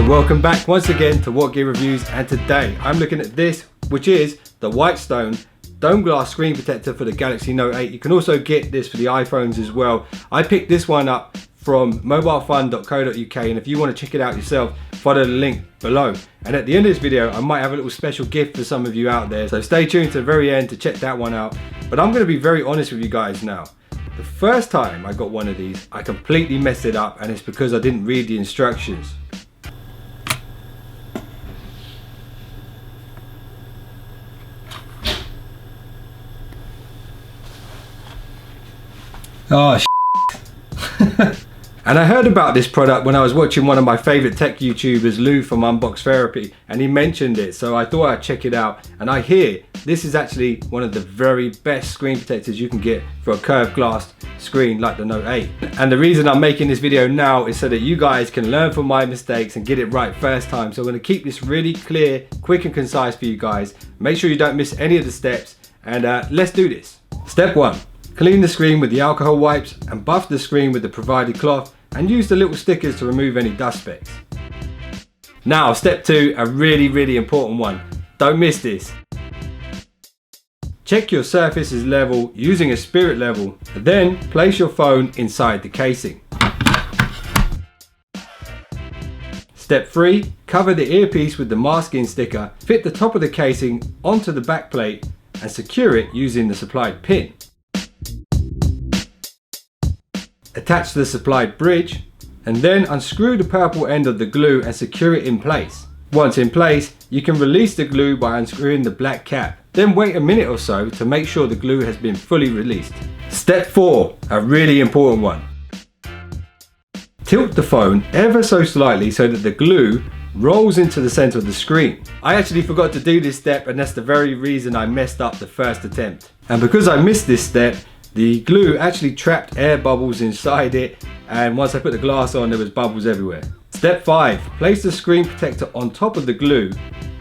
Welcome back once again to What Gear Reviews, and today I'm looking at this, which is the Whitestone Dome Glass Screen Protector for the Galaxy Note 8. You can also get this for the iPhones as well. I picked this one up from mobilefun.co.uk, and if you want to check it out yourself, follow the link below. And at the end of this video, I might have a little special gift for some of you out there, so stay tuned to the very end to check that one out. But I'm going to be very honest with you guys now. The first time I got one of these, I completely messed it up, and it's because I didn't read the instructions. Oh, And I heard about this product when I was watching one of my favorite tech YouTubers, Lou from Unbox Therapy, and he mentioned it, so I thought I'd check it out. And I hear this is actually one of the very best screen protectors you can get for a curved glass screen like the Note 8. And the reason I'm making this video now is so that you guys can learn from my mistakes and get it right first time. So I'm going to keep this really clear, quick and concise for you guys. Make sure you don't miss any of the steps, and let's do this. Step 1. Clean the screen with the alcohol wipes and buff the screen with the provided cloth, and use the little stickers to remove any dust specks. Now step 2, a really important one. Don't miss this. Check your surface is level using a spirit level, and then place your phone inside the casing. Step 3, cover the earpiece with the masking sticker, fit the top of the casing onto the back plate and secure it using the supplied pin. Attach the supplied bridge, and then unscrew the purple end of the glue and secure it in place. Once in place, you can release the glue by unscrewing the black cap. Then wait a minute or so to make sure the glue has been fully released. Step 4, a really important one. Tilt the phone ever so slightly so that the glue rolls into the center of the screen. I actually forgot to do this step, and that's the very reason I messed up the first attempt. And because I missed this step, the glue actually trapped air bubbles inside it, and once I put the glass on, there was bubbles everywhere. Step 5, place the screen protector on top of the glue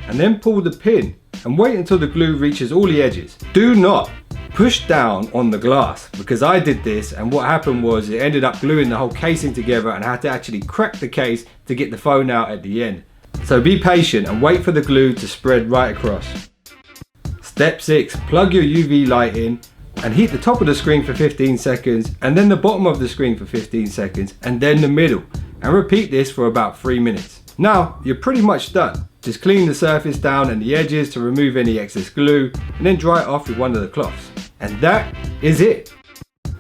and then pull the pin and wait until the glue reaches all the edges. Do not push down on the glass, because I did this and what happened was it ended up gluing the whole casing together, and I had to actually crack the case to get the phone out at the end. So be patient and wait for the glue to spread right across. Step 6, plug your UV light in and heat the top of the screen for 15 seconds, and then the bottom of the screen for 15 seconds, and then the middle, and repeat this for about 3 minutes. Now you're pretty much done. Just clean the surface down and the edges to remove any excess glue, and then dry it off with one of the cloths. And that is it.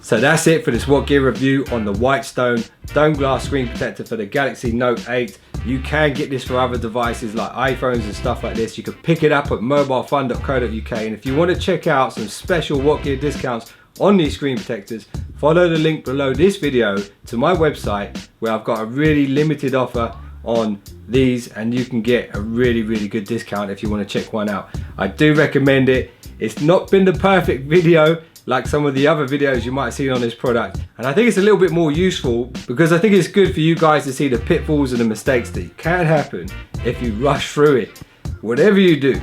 So that's it for this What Gear review on the Whitestone Dome Glass Screen Protector for the Galaxy Note 8. You can get this for other devices like iPhones and stuff like this. You can pick it up at mobilefun.co.uk, and if you want to check out some special What Gear discounts on these screen protectors, follow the link below this video to my website, where I've got a really limited offer on these, and you can get a really good discount if you want to check one out. I do recommend it. It's not been the perfect video like some of the other videos you might have seen on this product, and I think it's a little bit more useful because I think it's good for you guys to see the pitfalls and the mistakes that can happen if you rush through it. Whatever you do,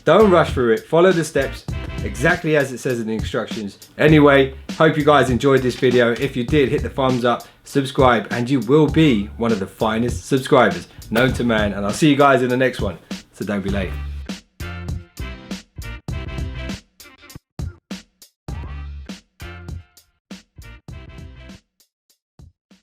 don't rush through it. Follow the steps exactly as it says in the instructions. Anyway, hope you guys enjoyed this video. If you did, hit the thumbs up, subscribe, and you will be one of the finest subscribers known to man. And I'll see you guys in the next one, so don't be late.